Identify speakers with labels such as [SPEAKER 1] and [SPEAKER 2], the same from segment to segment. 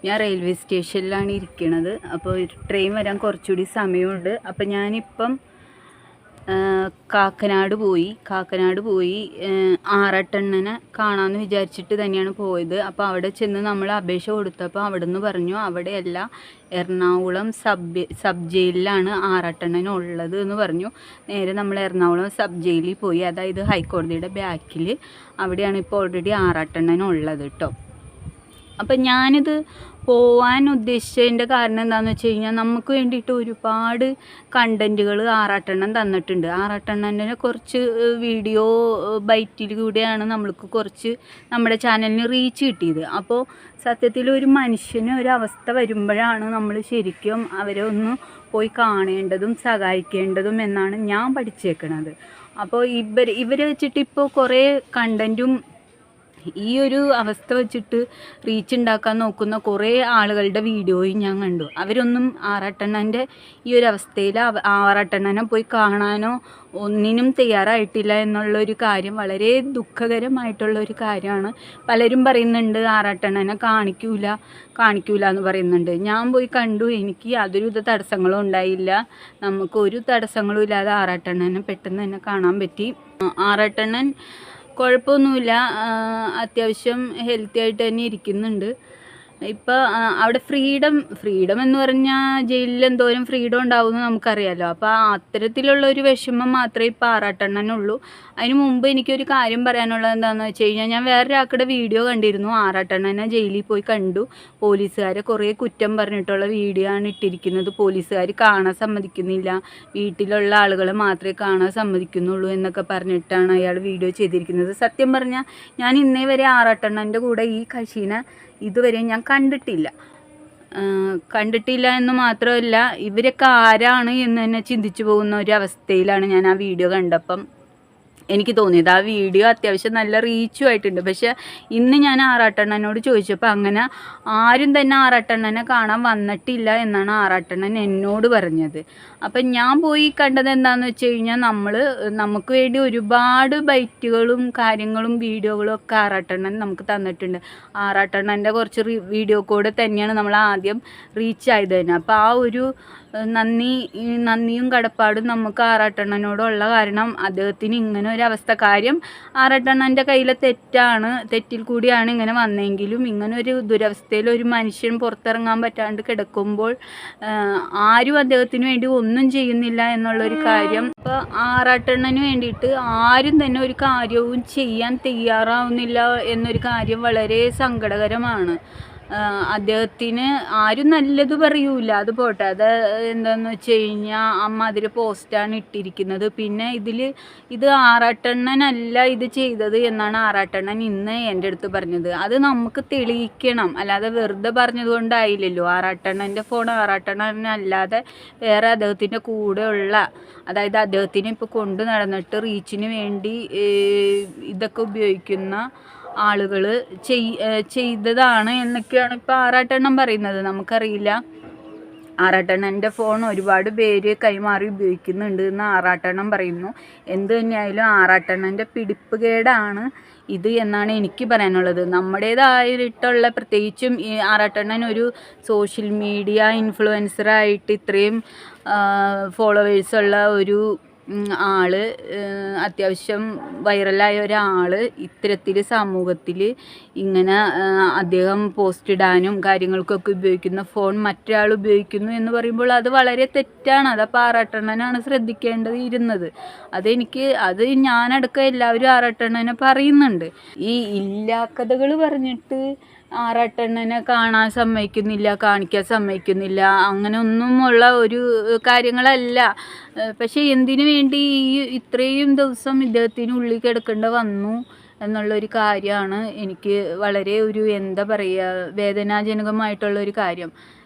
[SPEAKER 1] ഞാൻ റെയിൽവേ സ്റ്റേഷനിലാണ് ഇരിക്കുന്നത്. അപ്പോൾ ട്രെയിൻ വരാൻ കുറച്ചുകൂടി സമയമുണ്ട്. അപ്പോൾ ഞാനിപ്പം കാക്കനാട് പോയി ആറട്ടണ്ണനെ കാണാമെന്ന് വിചാരിച്ചിട്ട് തന്നെയാണ് പോയത്. അപ്പോൾ അവിടെ ചെന്ന് നമ്മൾ അപേക്ഷ കൊടുത്തപ്പോൾ അവിടെ നിന്ന് പറഞ്ഞു അവിടെയല്ല, എറണാകുളം സബ് ജയിലിലാണ് ആറട്ടണ്ണൻ ഉള്ളത് എന്ന് പറഞ്ഞു. നേരെ നമ്മൾ എറണാകുളം സബ് ജയിലിൽ പോയി. അതായത് ഹൈക്കോടതിയുടെ ബാക്കിൽ അവിടെയാണ് ഇപ്പോൾ ഓൾറെഡി ആറട്ടണ്ണൻ ഉള്ളത് കേട്ടോ. അപ്പം ഞാനിത് പോവാൻ ഉദ്ദേശിച്ചതിൻ്റെ കാരണം എന്താണെന്ന് വെച്ച് കഴിഞ്ഞാൽ നമുക്ക് വേണ്ടിയിട്ട് ഒരുപാട് കണ്ടൻറ്റുകൾ ആറാട്ടെണ്ണൻ തന്നിട്ടുണ്ട്. ആറാട്ടെണ്ണൻ്റെ കുറച്ച് വീഡിയോ ബൈറ്റിലൂടെയാണ് നമ്മൾക്ക് കുറച്ച് നമ്മുടെ ചാനലിന് റീച്ച് കിട്ടിയത്. അപ്പോൾ സത്യത്തിൽ ഒരു മനുഷ്യന് ഒരവസ്ഥ വരുമ്പോഴാണ് നമ്മൾ ശരിക്കും അവരെ ഒന്ന് പോയി കാണേണ്ടതും സഹായിക്കേണ്ടതും എന്നാണ് ഞാൻ പഠിച്ചേക്കണത്. അപ്പോൾ ഇവരെ വെച്ചിട്ട് ഇപ്പോൾ കുറേ കണ്ടൻറ്റും ഈ ഒരു അവസ്ഥ വെച്ചിട്ട് റീച്ച് ഉണ്ടാക്കാൻ നോക്കുന്ന കുറേ ആളുകളുടെ വീഡിയോയും ഞാൻ കണ്ടു. അവരൊന്നും ആറാട്ടെണ്ണൻ്റെ ഈ ഒരു അവസ്ഥയിൽ ആറാട്ടെണ്ണനെ പോയി കാണാനോ ഒന്നിനും തയ്യാറായിട്ടില്ല എന്നുള്ളൊരു കാര്യം വളരെ ദുഃഖകരമായിട്ടുള്ളൊരു കാര്യമാണ്. പലരും പറയുന്നുണ്ട് ആറാട്ടെണ്ണനെ കാണിക്കൂല എന്ന് പറയുന്നുണ്ട്. ഞാൻ പോയി കണ്ടു, എനിക്ക് യാതൊരു തടസ്സങ്ങളും ഉണ്ടായില്ല. നമുക്ക് ഒരു തടസ്സങ്ങളും ഇല്ലാതെ ആറാട്ടെണ്ണനെ പെട്ടെന്ന് തന്നെ കാണാൻ പറ്റി. ആറാട്ടെണ്ണൻ കുഴപ്പമൊന്നുമില്ല, അത്യാവശ്യം ഹെൽത്തി ആയിട്ട് തന്നെ ഇരിക്കുന്നുണ്ട്. ഇപ്പോൾ അവിടെ ഫ്രീഡം എന്ന് പറഞ്ഞാൽ ജയിലിൽ എന്തോരം ഫ്രീഡം ഉണ്ടാവുമെന്ന് നമുക്കറിയാമല്ലോ. അപ്പോൾ അത്തരത്തിലുള്ള ഒരു വിഷമം മാത്രമേ ഇപ്പോൾ ആറാട്ടെണ്ണനുള്ളൂ. അതിന് മുമ്പ് എനിക്കൊരു കാര്യം പറയാനുള്ളത് എന്താണെന്ന് വെച്ച് കഴിഞ്ഞാൽ, ഞാൻ വേറൊരാൾക്കുടെ വീഡിയോ കണ്ടിരുന്നു. ആറാട്ടെണ്ണനെ ജയിലിൽ പോയി കണ്ടു. പോലീസുകാരെ കുറേ കുറ്റം പറഞ്ഞിട്ടുള്ള വീഡിയോ ആണ് ഇട്ടിരിക്കുന്നത്. പോലീസുകാർ കാണാൻ സമ്മതിക്കുന്നില്ല, വീട്ടിലുള്ള ആളുകളെ മാത്രമേ കാണാൻ സമ്മതിക്കുന്നുള്ളൂ എന്നൊക്കെ പറഞ്ഞിട്ടാണ് അയാൾ വീഡിയോ ചെയ്തിരിക്കുന്നത്. സത്യം പറഞ്ഞാൽ ഞാൻ ഇന്നേ വരെ ആറാട്ടെണ്ണൻ്റെ കൂടെ ഈ കക്ഷീനെ ഇതുവരെ ഞാൻ കണ്ടിട്ടില്ല എന്ന് മാത്രമല്ല, ഇവരൊക്കെ ആരാണ് എന്ന് തന്നെ ചിന്തിച്ചു പോകുന്ന ഒരു അവസ്ഥയിലാണ് ഞാൻ ആ വീഡിയോ കണ്ടപ്പം എനിക്ക് തോന്നിയത്. ആ വീഡിയോ അത്യാവശ്യം നല്ല റീച്ചും ആയിട്ടുണ്ട്. പക്ഷെ ഇന്ന് ഞാൻ ആറാട്ടെണ്ണനോട് ചോദിച്ചപ്പോൾ അങ്ങനെ ആരും തന്നെ ആറാട്ടെണ്ണനെ കാണാൻ വന്നിട്ടില്ല എന്നാണ് ആറാട്ടെണ്ണൻ എന്നോട് പറഞ്ഞത്. അപ്പം ഞാൻ പോയി കണ്ടത് എന്താണെന്ന് വെച്ച് കഴിഞ്ഞാൽ, നമുക്ക് വേണ്ടി ഒരുപാട് ബൈറ്റുകളും കാര്യങ്ങളും വീഡിയോകളും ഒക്കെ ആറാട്ടെണ്ണൻ നമുക്ക് തന്നിട്ടുണ്ട്. ആറാട്ടെണ്ണൻ്റെ കുറച്ച് വീഡിയോ കൂടെ തന്നെയാണ് നമ്മൾ ആദ്യം റീച്ച് ആയത് തന്നെ. അപ്പോൾ ആ ഒരു നന്ദിയും കടപ്പാടും നമുക്ക് ആറാട്ടെണ്ണനോടുള്ള കാരണം അദ്ദേഹത്തിന് ഇങ്ങനെ ഒരു അവസ്ഥ. കാര്യം ആറാട്ടെണ്ണൻ്റെ കയ്യിലെ തെറ്റിൽ കൂടിയാണ് ഇങ്ങനെ വന്നെങ്കിലും ഇങ്ങനെ ഒരു ദുരവസ്ഥയിൽ ഒരു മനുഷ്യൻ പുറത്തിറങ്ങാൻ പറ്റാണ്ട് കിടക്കുമ്പോൾ ആരും അദ്ദേഹത്തിന് വേണ്ടി ഒന്നും ചെയ്യുന്നില്ല എന്നുള്ളൊരു കാര്യം. അപ്പോൾ ആറാട്ടെണ്ണന് വേണ്ടിയിട്ട് ആരും തന്നെ ഒരു കാര്യവും ചെയ്യാൻ തയ്യാറാവുന്നില്ല എന്നൊരു കാര്യം വളരെ സങ്കടകരമാണ്. അദ്ദേഹത്തിന് ആരും നല്ലത് പറയൂല, അത് പോട്ടെ. അത് എന്താണെന്ന് വെച്ച് കഴിഞ്ഞാൽ അമ്മാതിരി പോസ്റ്റാണ് ഇട്ടിരിക്കുന്നത്. പിന്നെ ഇത് ആറാട്ടെണ്ണനല്ല ഇത് ചെയ്തത് എന്നാണ് ആറാട്ടെണ്ണൻ ഇന്ന് എൻ്റെ അടുത്ത് പറഞ്ഞത്. അത് നമുക്ക് തെളിയിക്കണം, അല്ലാതെ വെറുതെ പറഞ്ഞത് കൊണ്ടായില്ലല്ലോ. ആറാട്ടെണ്ണൻ്റെ ഫോൺ ആറാട്ടെണ്ണനല്ലാതെ വേറെ അദ്ദേഹത്തിൻ്റെ കൂടെയുള്ള, അതായത് അദ്ദേഹത്തിന് ഇപ്പോൾ കൊണ്ടു നടന്നിട്ട് റീച്ചിന് വേണ്ടി ഇതൊക്കെ ഉപയോഗിക്കുന്ന ആളുകൾ ചെയ്തതാണ് എന്നൊക്കെയാണ് ഇപ്പോൾ ആറാട്ടെണ്ണൻ പറയുന്നത്. നമുക്കറിയില്ല. ആറാട്ടെണ്ണൻ്റെ ഫോൺ ഒരുപാട് പേര് കൈമാറി ഉപയോഗിക്കുന്നുണ്ട് എന്ന് ആറാട്ടെണ്ണൻ പറയുന്നു. എന്ത് തന്നെയായാലും ആറാട്ടെണ്ണൻ്റെ പിടിപ്പുകേടാണ് ഇത് എന്നാണ് എനിക്ക് പറയാനുള്ളത്. നമ്മുടേതായിട്ടുള്ള, പ്രത്യേകിച്ചും ഈ ആറാട്ടെണ്ണൻ ഒരു സോഷ്യൽ മീഡിയ ഇൻഫ്ലുവൻസറായിട്ട് ഇത്രയും ഫോളോവേഴ്സുള്ള ഒരു ആള്, അത്യാവശ്യം വൈറലായ ഒരാൾ ഇത്തരത്തിൽ സമൂഹത്തിൽ ഇങ്ങനെ അദ്ദേഹം പോസ്റ്റ് ഇടാനും കാര്യങ്ങൾക്കൊക്കെ ഉപയോഗിക്കുന്ന ഫോൺ മറ്റൊരാൾ ഉപയോഗിക്കുന്നു എന്ന് പറയുമ്പോൾ അത് വളരെ തെറ്റാണ്. അത് ആറാട്ടെണ്ണനാണ് ശ്രദ്ധിക്കേണ്ടത്. അത് ഞാനടക്കം എല്ലാവരും ആറാട്ടെണ്ണനെ പറയുന്നുണ്ട്. ഈ ഇല്ലാക്കഥകൾ പറഞ്ഞിട്ട് ആറാട്ടെണ്ണനെ കാണാൻ സമ്മതിക്കുന്നില്ല, കാണിക്കാൻ സമ്മതിക്കുന്നില്ല, അങ്ങനെയൊന്നുമുള്ള ഒരു കാര്യങ്ങളല്ല. പക്ഷേ എന്തിനു വേണ്ടി ഇത്രയും ദിവസം ഇദ്ദേഹത്തിന് ഉള്ളിൽ കിടക്കേണ്ട വന്നു എന്നുള്ളൊരു കാര്യമാണ് എനിക്ക് വളരെ എന്താ പറയുക, വേദനാജനകമായിട്ടുള്ളൊരു കാര്യം.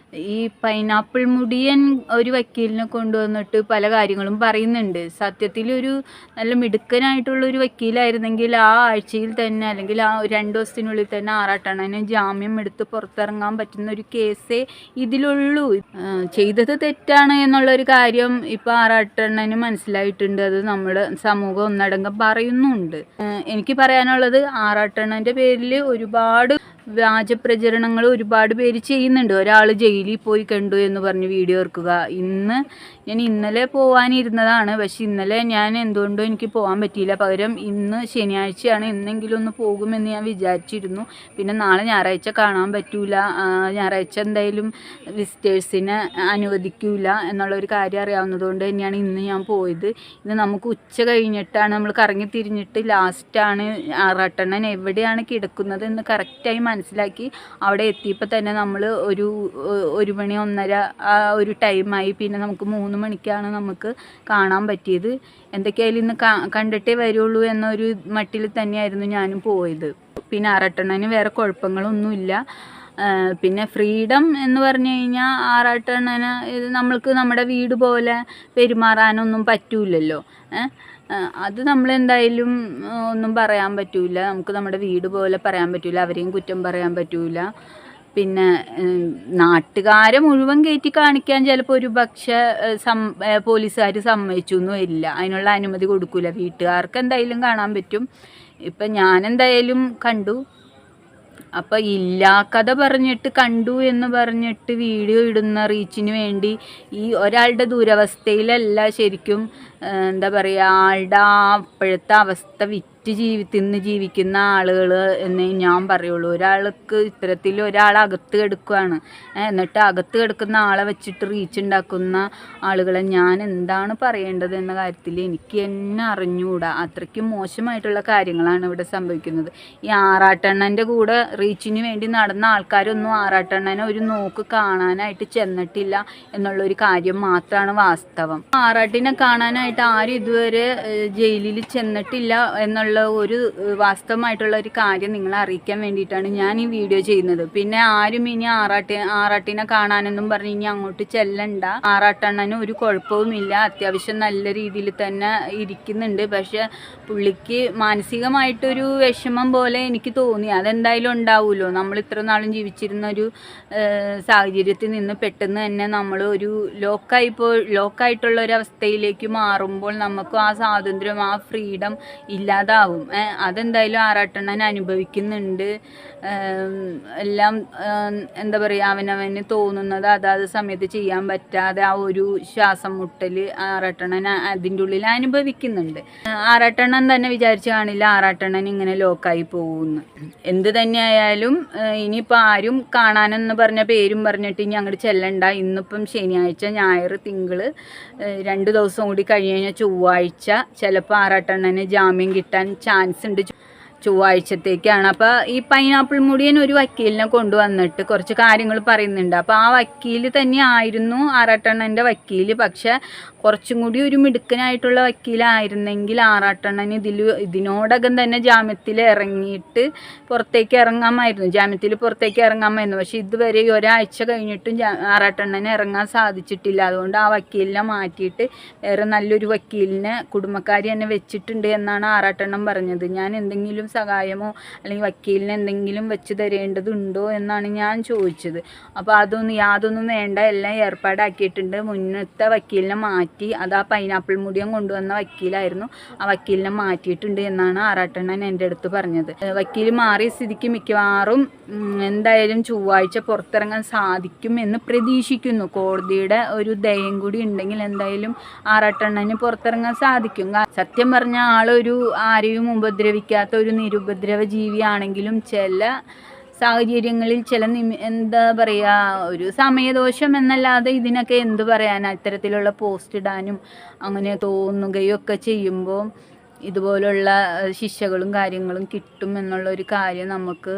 [SPEAKER 1] ഈ പൈനാപ്പിൾ മുടിയൻ ഒരു വക്കീലിനെ കൊണ്ടുവന്നിട്ട് പല കാര്യങ്ങളും പറയുന്നുണ്ട്. സത്യത്തിൽ ഒരു നല്ല മിടുക്കനായിട്ടുള്ളൊരു വക്കീലായിരുന്നെങ്കിൽ ആ ആഴ്ചയിൽ തന്നെ, അല്ലെങ്കിൽ ആ 2 ദിവസത്തിനുള്ളിൽ തന്നെ ആറാട്ടെണ്ണന് ജാമ്യം എടുത്ത് പുറത്തിറങ്ങാൻ പറ്റുന്ന ഒരു കേസേ ഇതിലുള്ളൂ. ചെയ്തത് തെറ്റാണ് എന്നുള്ളൊരു കാര്യം ഇപ്പോൾ ആറാട്ടെണ്ണന് മനസ്സിലായിട്ടുണ്ട്. അത് നമ്മുടെ സമൂഹം ഒന്നടങ്കം പറയുന്നുണ്ട്. എനിക്ക് പറയാനുള്ളത്, ആറാട്ടെണ്ണൻ്റെ പേരിൽ ഒരുപാട് വ്യാജ പ്രചരണങ്ങൾ ഒരുപാട് പേര് ചെയ്യുന്നുണ്ട്. ഒരാൾ ജയിലിൽ പോയി കണ്ടു എന്ന് പറഞ്ഞ് വീഡിയോ ഇറക്കുക. ഞാൻ ഇന്നലെ പോകാനിരുന്നതാണ്, പക്ഷെ ഇന്നലെ ഞാൻ എന്തുകൊണ്ടോ എനിക്ക് പോകാൻ പറ്റിയില്ല. പകരം ഇന്ന് ശനിയാഴ്ചയാണ്, ഇന്നെങ്കിലും ഒന്ന് പോകുമെന്ന് ഞാൻ വിചാരിച്ചിരുന്നു. പിന്നെ നാളെ ഞായറാഴ്ച കാണാൻ പറ്റൂല, ഞായറാഴ്ച എന്തായാലും വിസിറ്റേഴ്സിനെ അനുവദിക്കൂല എന്നുള്ളൊരു കാര്യം അറിയാവുന്നതുകൊണ്ട് തന്നെയാണ് ഇന്ന് ഞാൻ പോയത്. ഇന്ന് നമുക്ക് ഉച്ച കഴിഞ്ഞിട്ടാണ് നമ്മൾ കറങ്ങി തിരിഞ്ഞിട്ട് ലാസ്റ്റാണ് ആറാട്ടണ്ണൻ എവിടെയാണ് കിടക്കുന്നത് എന്ന് കറക്റ്റായി മനസ്സിലാക്കി അവിടെ എത്തിയപ്പോൾ തന്നെ നമ്മൾ ഒരു മണി 1:30 ആ ഒരു ടൈമായി. പിന്നെ നമുക്ക് 3 മണിക്കാണ് നമുക്ക് കാണാൻ പറ്റിയത്. എന്തൊക്കെയായാലും ഇന്ന് കണ്ടിട്ടേ വരുള്ളൂ എന്നൊരു മട്ടിൽ തന്നെയായിരുന്നു ഞാനും പോയത്. പിന്നെ ആറാട്ടണ്ണന് വേറെ കുഴപ്പങ്ങളൊന്നുമില്ല. പിന്നെ ഫ്രീഡം എന്ന് പറഞ്ഞു കഴിഞ്ഞാൽ ആറാട്ടണ്ണന് നമ്മൾക്ക് നമ്മുടെ വീട് പോലെ പെരുമാറാനൊന്നും പറ്റൂലല്ലോ. അത് നമ്മളെന്തായാലും ഒന്നും പറയാൻ പറ്റൂല. നമുക്ക് നമ്മുടെ വീട് പോലെ പറയാൻ പറ്റൂല, അവരെയും കുറ്റം പറയാൻ പറ്റൂല. പിന്നെ നാട്ടുകാരെ മുഴുവൻ കയറ്റി കാണിക്കാൻ ചിലപ്പോൾ ഒരു പക്ഷേ പോലീസുകാർ സമ്മതിച്ചു ഒന്നും ഇല്ല, അതിനുള്ള അനുമതി കൊടുക്കൂല. വീട്ടുകാർക്ക് എന്തായാലും കാണാൻ പറ്റും. ഇപ്പം ഞാനെന്തായാലും കണ്ടു. അപ്പോൾ ഇല്ലാ കഥ പറഞ്ഞിട്ട് കണ്ടു എന്ന് പറഞ്ഞിട്ട് വീഡിയോ ഇടുന്ന റീച്ചിന് വേണ്ടി ഈ ഒരാളുടെ ദുരവസ്ഥയിലല്ല ശരിക്കും എന്താ പറയുക, ആളുടെ അപ്പോഴത്തെ അവസ്ഥ തിന്ന് ജീവിക്കുന്ന ആളുകൾ എന്നേ ഞാൻ പറയുള്ളൂ. ഒരാൾക്ക് ഇത്തരത്തിൽ ഒരാളകത്ത് കിടക്കുകയാണ്, എന്നിട്ട് അകത്ത് കിടക്കുന്ന ആളെ വെച്ചിട്ട് റീച്ച് ഉണ്ടാക്കുന്ന ആളുകളെ ഞാൻ എന്താണ് പറയേണ്ടത് എന്ന കാര്യത്തിൽ എനിക്ക് എന്നെ അറിഞ്ഞുകൂടാ. അത്രയ്ക്കും മോശമായിട്ടുള്ള കാര്യങ്ങളാണ് ഇവിടെ സംഭവിക്കുന്നത്. ഈ ആറാട്ടണ്ണൻ്റെ കൂടെ റീച്ചിന് വേണ്ടി നടന്ന ആൾക്കാരൊന്നും ആറാട്ടണ്ണനെ ഒരു നോക്ക് കാണാനായിട്ട് ചെന്നിട്ടില്ല എന്നുള്ളൊരു കാര്യം മാത്രമാണ് വാസ്തവം. ആറാട്ടിനെ കാണാനായിട്ട് ആരും ഇതുവരെ ജയിലിൽ ചെന്നിട്ടില്ല എന്നുള്ള ഒരു വാസ്തവമായിട്ടുള്ള ഒരു കാര്യം നിങ്ങളെ അറിയിക്കാൻ വേണ്ടിയിട്ടാണ് ഞാൻ ഈ വീഡിയോ ചെയ്യുന്നത്. പിന്നെ ആരും ഇനി ആറാട്ടിനെ കാണാനൊന്നും പറഞ്ഞ് ഇനി അങ്ങോട്ട് ചെല്ലണ്ട. ആറാട്ടണ്ണന് ഒരു കുഴപ്പവുമില്ല, അത്യാവശ്യം നല്ല രീതിയിൽ തന്നെ ഇരിക്കുന്നുണ്ട്. പക്ഷെ പുള്ളിക്ക് മാനസികമായിട്ടൊരു വിഷമം പോലെ എനിക്ക് തോന്നി. അതെന്തായാലും ഉണ്ടാവുമല്ലോ. നമ്മൾ ഇത്ര നാളും ജീവിച്ചിരുന്ന ഒരു സാഹചര്യത്തിൽ നിന്ന് പെട്ടെന്ന് തന്നെ നമ്മൾ ഒരു ലോക്കായിട്ടുള്ള ഒരു അവസ്ഥയിലേക്ക് മാറുമ്പോൾ നമുക്ക് ആ സ്വാതന്ത്ര്യം, ആ ഫ്രീഡം ഇല്ലാതാവും. അതെന്തായാലും ആറാട്ടണ്ണൻ അനുഭവിക്കുന്നുണ്ട്. എല്ലാം എന്താ പറയുക, അവനവന് തോന്നുന്നത് അതാത് സമയത്ത് ചെയ്യാൻ പറ്റാതെ ആ ഒരു ശ്വാസം മുട്ടൽ ആറാട്ടണ്ണൻ അതിൻ്റെ ഉള്ളിൽ അനുഭവിക്കുന്നുണ്ട്. ആറാട്ടണ്ണൻ തന്നെ വിചാരിച്ചു കാണില്ല ആറാട്ടണ്ണൻ ഇങ്ങനെ ലോക്കായി പോകുന്നു. എന്ത് തന്നെയായാലും ഇനിയിപ്പോൾ ആരും കാണാനെന്ന് പറഞ്ഞ പേരും പറഞ്ഞിട്ട് ഇനി അങ്ങോട്ട് ചെല്ലണ്ട. ഇന്നിപ്പം ശനിയാഴ്ച, ഞായർ, തിങ്കൾ 2 ദിവസം കൂടി കഴിഞ്ഞ് ചൊവ്വാഴ്ച ചിലപ്പോൾ ആറാട്ടണ്ണന് ജാമ്യം കിട്ടാൻ ചാൻസ് ഉണ്ട്. ചൊവ്വാഴ്ചത്തേക്കാണ്. അപ്പോൾ ഈ പൈനാപ്പിൾ മുടിയൻ ഒരു വക്കീലിനെ കൊണ്ടുവന്നിട്ട് കുറച്ച് കാര്യങ്ങൾ പറയുന്നുണ്ട്. അപ്പോൾ ആ വക്കീൽ തന്നെ ആയിരുന്നു ആറാട്ടണ്ണൻ്റെ വക്കീൽ. പക്ഷെ കുറച്ചും കൂടി ഒരു മിടുക്കനായിട്ടുള്ള വക്കീലായിരുന്നെങ്കിൽ ആറാട്ടണ്ണൻ ഇതിനോടകം തന്നെ ജാമ്യത്തിൽ ഇറങ്ങിയിട്ട് പുറത്തേക്ക് ഇറങ്ങാമായിരുന്നു. പക്ഷെ ഇതുവരെ ഒരാഴ്ച കഴിഞ്ഞിട്ടും ആറാട്ടണ്ണന് ഇറങ്ങാൻ സാധിച്ചിട്ടില്ല. അതുകൊണ്ട് ആ വക്കീലിനെ മാറ്റിയിട്ട് വേറെ നല്ലൊരു വക്കീലിനെ കുടുംബക്കാരി തന്നെ വെച്ചിട്ടുണ്ട് എന്നാണ് ആറാട്ടണ്ണൻ പറഞ്ഞത്. ഞാൻ എന്തെങ്കിലും സഹായമോ അല്ലെങ്കിൽ വക്കീലിന് എന്തെങ്കിലും വെച്ച് തരേണ്ടതുണ്ടോ എന്നാണ് ഞാൻ ചോദിച്ചത്. അപ്പോൾ യാതൊന്നും വേണ്ട, എല്ലാം ഏർപ്പാടാക്കിയിട്ടുണ്ട്. മുന്നത്തെ വക്കീലിനെ മാറ്റി, അത് ആ പൈനാപ്പിൾ മുടിയൻ കൊണ്ടുവന്ന വക്കീലായിരുന്നു, ആ വക്കീലിനെ മാറ്റിയിട്ടുണ്ട് എന്നാണ് ആറാട്ടണ്ണൻ എൻ്റെ അടുത്ത് പറഞ്ഞത്. വക്കീൽ മാറിയ സ്ഥിതിക്ക് മിക്കവാറും എന്തായാലും ചൊവ്വാഴ്ച പുറത്തിറങ്ങാൻ സാധിക്കും എന്ന് പ്രതീക്ഷിക്കുന്നു. കോടതിയുടെ ഒരു ദയം കൂടി ഉണ്ടെങ്കിൽ എന്തായാലും ആറാട്ടണ്ണന് പുറത്തിറങ്ങാൻ സാധിക്കും. സത്യം പറഞ്ഞ ആളൊരു ആരെയും ഉപദ്രവിക്കാത്ത ഒരു നിരുപദ്രവ ജീവിയാണെങ്കിലും ചില സാഹചര്യങ്ങളിൽ എന്താ പറയുക, ഒരു സമയദോഷം എന്നല്ലാതെ ഇതിനൊക്കെ എന്ത് പറയാനാ. ഇത്തരത്തിലുള്ള പോസ്റ്റ് ഇടാനും അങ്ങനെ തോന്നുകയും ഒക്കെ ചെയ്യുമ്പോൾ ഇതുപോലുള്ള ശിക്ഷകളും കാര്യങ്ങളും കിട്ടും എന്നുള്ളൊരു കാര്യം നമുക്ക്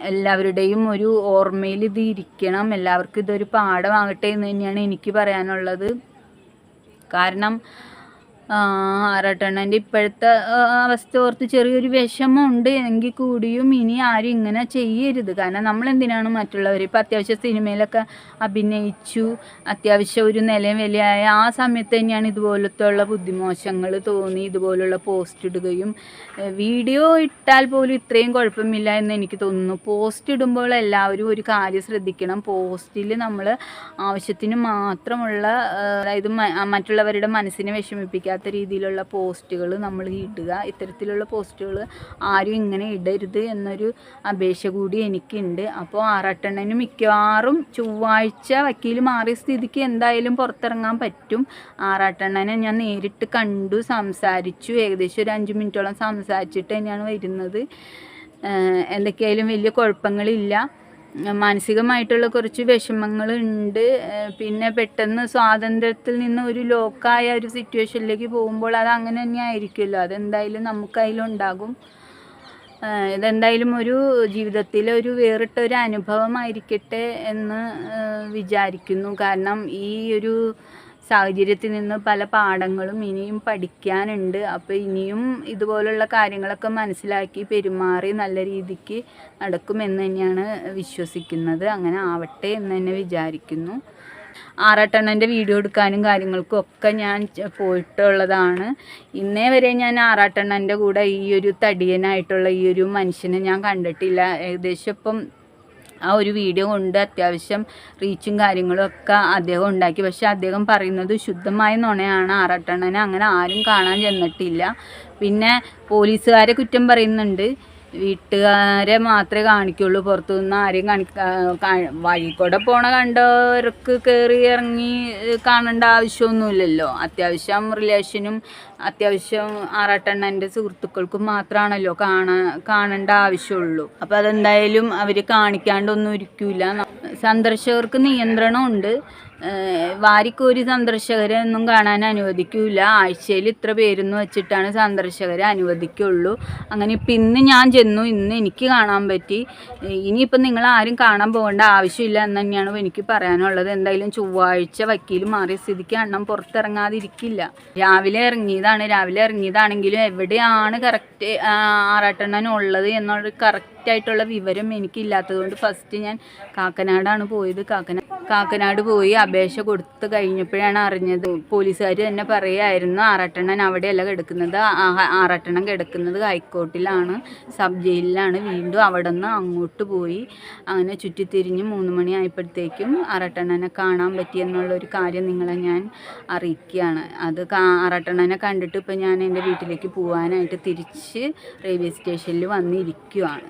[SPEAKER 1] എല്ലാവരുടെയും ഒരു ഓർമ്മയിൽ ഇത് ഇരിക്കണം. എല്ലാവർക്കും ഇതൊരു പാഠമാകട്ടെ എന്ന് തന്നെയാണ് എനിക്ക് പറയാനുള്ളത്. കാരണം ആറാട്ടണ്ണൻ്റെ ഇപ്പോഴത്തെ അവസ്ഥ ഓർത്ത് ചെറിയൊരു വിഷമമുണ്ട് എങ്കിൽ കൂടിയും ഇനി ആരും ഇങ്ങനെ ചെയ്യരുത്. കാരണം നമ്മളെന്തിനാണ് മറ്റുള്ളവർ ഇപ്പോൾ അത്യാവശ്യം സിനിമയിലൊക്കെ അഭിനയിച്ചു, അത്യാവശ്യം ഒരു നിലവിലയായ ആ സമയത്ത് തന്നെയാണ് ഇതുപോലത്തെ ഉള്ള ബുദ്ധിമോശങ്ങൾ തോന്നി ഇതുപോലുള്ള പോസ്റ്റ് ഇടുകയും. വീഡിയോ ഇട്ടാൽ പോലും ഇത്രയും കുഴപ്പമില്ല എന്ന് എനിക്ക് തോന്നുന്നു. പോസ്റ്റ് ഇടുമ്പോൾ എല്ലാവരും ഒരു കാര്യം ശ്രദ്ധിക്കണം. പോസ്റ്റിൽ നമ്മൾ ആവശ്യത്തിന് മാത്രമുള്ള, അതായത് മറ്റുള്ളവരുടെ മനസ്സിനെ വിഷമിപ്പിക്കുക ചെയ്യാത്ത രീതിയിലുള്ള പോസ്റ്റുകൾ നമ്മൾ ഇടുക. ഇത്തരത്തിലുള്ള പോസ്റ്റുകൾ ആരും ഇങ്ങനെ ഇടരുത് എന്നൊരു അപേക്ഷ കൂടി എനിക്കുണ്ട്. അപ്പോൾ ആറാട്ടണ്ണന് മിക്കവാറും ചൊവ്വാഴ്ച വക്കീൽ മാറിയ സ്ഥിതിക്ക് എന്തായാലും പുറത്തിറങ്ങാൻ പറ്റും. ആറാട്ടണ്ണനെ ഞാൻ നേരിട്ട് കണ്ടു, സംസാരിച്ചു. ഏകദേശം ഒരു 5 മിനിറ്റോളം സംസാരിച്ചിട്ട് തന്നെയാണ് വരുന്നത്. എന്തൊക്കെയായാലും വലിയ കുഴപ്പങ്ങളില്ല. മാനസികമായിട്ടുള്ള കുറച്ച് വിഷമങ്ങളുണ്ട്. പിന്നെ പെട്ടെന്ന് സ്വാതന്ത്ര്യത്തിൽ നിന്ന് ഒരു ലോക്കായ ഒരു സിറ്റുവേഷനിലേക്ക് പോകുമ്പോൾ അത് അങ്ങനെ തന്നെ ആയിരിക്കുമല്ലോ. അതെന്തായാലും നമുക്കതിലുണ്ടാകും. ഇതെന്തായാലും ഒരു ജീവിതത്തിലെ ഒരു വേറിട്ട ഒരു അനുഭവമായിരിക്കട്ടെ എന്ന് വിചാരിക്കുന്നു. കാരണം ഈ ഒരു സാഹചര്യത്തിൽ നിന്ന് പല പാഠങ്ങളും ഇനിയും പഠിക്കാനുണ്ട്. അപ്പോൾ ഇനിയും ഇതുപോലുള്ള കാര്യങ്ങളൊക്കെ മനസ്സിലാക്കി പെരുമാറി നല്ല രീതിക്ക് നടക്കുമെന്ന് തന്നെയാണ് വിശ്വസിക്കുന്നത്. അങ്ങനെ ആവട്ടെ എന്ന് തന്നെ വിചാരിക്കുന്നു. ആറാട്ടണ്ണൻ്റെ വീഡിയോ എടുക്കാനും കാര്യങ്ങൾക്കും ഒക്കെ ഞാൻ പോയിട്ടുള്ളതാണ്. ഇന്നേ വരെ ഞാൻ ആറാട്ടണ്ണൻ്റെ കൂടെ ഈ ഒരു തടിയനായിട്ടുള്ള ഈ ഒരു മനുഷ്യനെ ഞാൻ കണ്ടിട്ടില്ല. ഏകദേശം ഇപ്പം ആ ഒരു വീഡിയോ കൊണ്ട് അത്യാവശ്യം റീച്ചും കാര്യങ്ങളും ഒക്കെ അദ്ദേഹം ഉണ്ടാക്കി. പക്ഷെ അദ്ദേഹം പറയുന്നത് ശുദ്ധമായ നുണയാണ്. ആറാട്ടണ്ണനെ അങ്ങനെ ആരും കാണാൻ ചെന്നിട്ടില്ല. പിന്നെ പോലീസുകാരെ കുറ്റം പറയുന്നുണ്ട്. വീട്ടുകാരെ മാത്രമേ കാണിക്കുള്ളൂ, പുറത്തുനിന്ന് ആരെയും വഴിക്കൂടെ പോണ കണ്ടവർക്ക് കയറി ഇറങ്ങി കാണേണ്ട ആവശ്യമൊന്നുമില്ലല്ലോ. അത്യാവശ്യം റിലേഷനും അത്യാവശ്യം ആറാട്ടണ്ണൻ്റെ സുഹൃത്തുക്കൾക്കും മാത്രമാണല്ലോ കാണേണ്ട ആവശ്യമുള്ളൂ. അപ്പോൾ അതെന്തായാലും അവർ കാണിക്കാണ്ടൊന്നും ഇരിക്കില്ല. സന്ദർശകർക്ക് നിയന്ത്രണമുണ്ട്. വാരിക്കോരി സന്ദർശകരെ ഒന്നും കാണാൻ അനുവദിക്കില്ല. ആഴ്ചയിൽ ഇത്ര പേരെന്ന് വെച്ചിട്ടാണ് സന്ദർശകരെ അനുവദിക്കുള്ളൂ. അങ്ങനെ ഇപ്പം ഇന്ന് ഞാൻ ചെന്നു, ഇന്ന് എനിക്ക് കാണാൻ പറ്റി. ഇനിയിപ്പം നിങ്ങൾ ആരും കാണാൻ പോകേണ്ട ആവശ്യമില്ല എന്ന് തന്നെയാണ് എനിക്ക് പറയാനുള്ളത്. എന്തായാലും ചൊവ്വാഴ്ച വക്കീൽ മാറിയ സ്ഥിതിക്ക് അണ്ണം പുറത്തിറങ്ങാതിരിക്കില്ല. രാവിലെ ഇറങ്ങിയതാണെങ്കിലും എവിടെയാണ് കറക്റ്റ് ആറാട്ടണ്ണൻ ഉള്ളത് എന്നുള്ള കറക്റ്റായിട്ടുള്ള വിവരം എനിക്കില്ലാത്തത് കൊണ്ട് ഫസ്റ്റ് ഞാൻ കാക്കനാടാണ് പോയത്. കാക്കനാട് പോയി അപേക്ഷ കൊടുത്ത് കഴിഞ്ഞപ്പോഴാണ് അറിഞ്ഞത്. പോലീസുകാർ തന്നെ പറയുമായിരുന്നു ആറാട്ടണ്ണൻ അവിടെയല്ല കിടക്കുന്നത്, ആറാട്ടണ്ണൻ കിടക്കുന്നത് ഹൈക്കോർട്ടിലാണ്, സബ് ജയിലിലാണ്. വീണ്ടും അവിടെ നിന്ന് അങ്ങോട്ട് പോയി. അങ്ങനെ ചുറ്റിത്തിരിഞ്ഞ് 3 മണി ആയപ്പോഴത്തേക്കും ആറാട്ടണ്ണനെ കാണാൻ പറ്റിയെന്നുള്ളൊരു കാര്യം നിങ്ങളെ ഞാൻ അറിയിക്കുകയാണ്. അത് ആറാട്ടണ്ണനെ കണ്ടിട്ട് ഇപ്പം ഞാൻ എൻ്റെ വീട്ടിലേക്ക് പോകാനായിട്ട് തിരിച്ച് റെയിൽവേ സ്റ്റേഷനിൽ വന്നിരിക്കുകയാണ്.